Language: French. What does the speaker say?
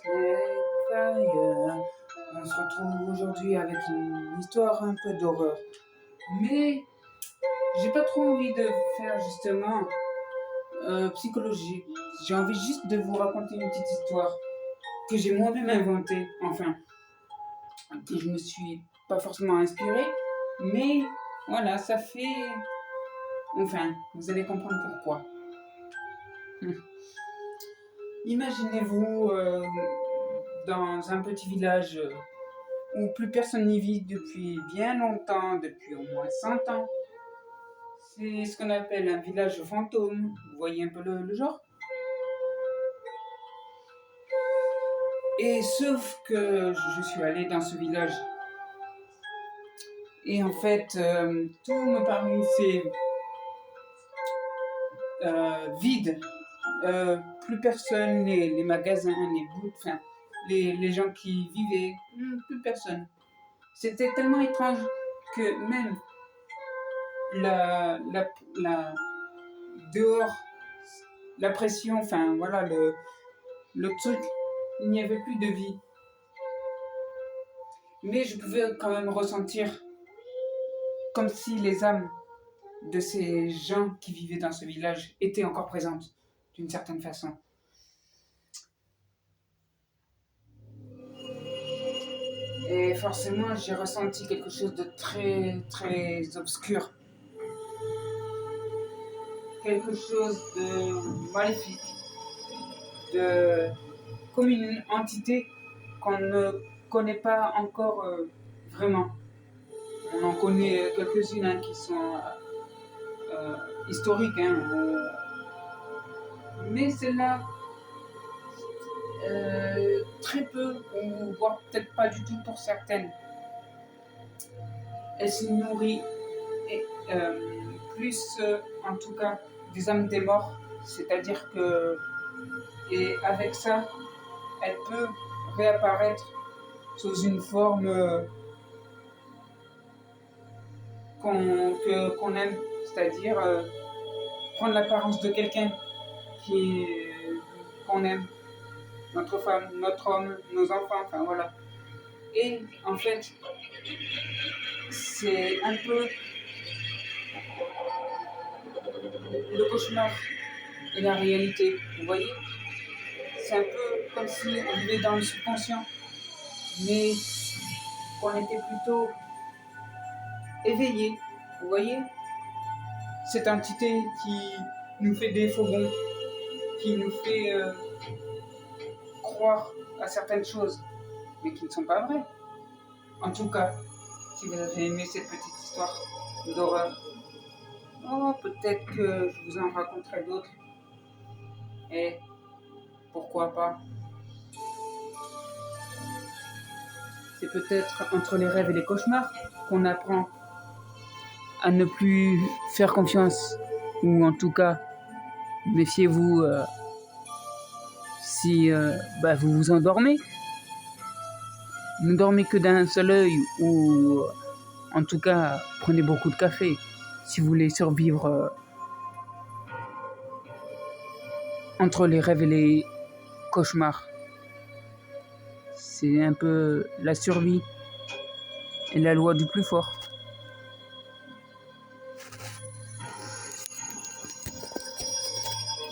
Fire. On se retrouve aujourd'hui avec une histoire un peu d'horreur. Mais j'ai pas trop envie de faire justement psychologique. J'ai envie juste de vous raconter une petite histoire que j'ai moi-même inventée, enfin, que je me suis pas forcément inspirée, mais voilà, ça fait... Enfin, vous allez comprendre pourquoi. Imaginez-vous dans un petit village où plus personne n'y vit depuis bien longtemps, depuis au moins 100 ans. C'est ce qu'on appelle un village fantôme. Vous voyez un peu le genre? Et sauf que je suis allé dans ce village. Et en fait, tout me paraissait vide. Plus personne, les magasins, les bouts, enfin, les gens qui vivaient, plus personne. C'était tellement étrange que même la dehors, la pression, enfin voilà, le truc, il n'y avait plus de vie. Mais je pouvais quand même ressentir comme si les âmes de ces gens qui vivaient dans ce village étaient encore présentes, d'une certaine façon. Et forcément, j'ai ressenti quelque chose de très, très obscur. Quelque chose de maléfique. Comme une entité qu'on ne connaît pas encore vraiment. On en connaît quelques-unes qui sont historiques, mais celle-là, très peu, ou voire peut-être pas du tout pour certaines. Elle se nourrit, et, plus en tout cas, des âmes des morts, c'est-à-dire que, et avec ça, elle peut réapparaître sous une forme qu'on aime, c'est-à-dire prendre l'apparence de quelqu'un qu'on aime, notre femme, notre homme, nos enfants, enfin voilà. Et en fait, c'est un peu le cauchemar et la réalité, vous voyez. C'est un peu comme si on vivait dans le subconscient, mais qu'on était plutôt éveillé, vous voyez. Cette entité qui nous fait des faux bons, qui nous fait croire à certaines choses, mais qui ne sont pas vraies. En tout cas, si vous avez aimé cette petite histoire d'horreur, peut-être que je vous en raconterai d'autres. Et pourquoi pas. C'est peut-être entre les rêves et les cauchemars qu'on apprend à ne plus faire confiance. Ou en tout cas, méfiez-vous si vous vous endormez. Ne dormez que d'un seul œil ou en tout cas, prenez beaucoup de café si vous voulez survivre entre les rêves et les cauchemars. C'est un peu la survie et la loi du plus fort.